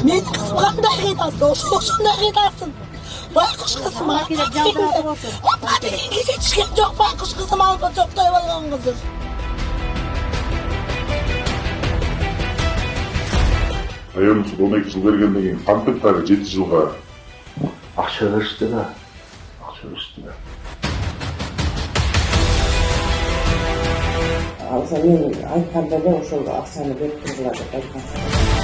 Menin kızım qanday qıydasın? Oşunday qıydasın. Baykuş kızım Ama hiç geçken yok baykuş kızım alıp çok doyvalgan kızım. Ayağım su 12 жыл бергенден кейін қантықтағы 7 жылға Ақша берішті да. Ақша берішті да. Алса мен айтқанда да ошол ақшаны беріп тұрғылады деп айтқан.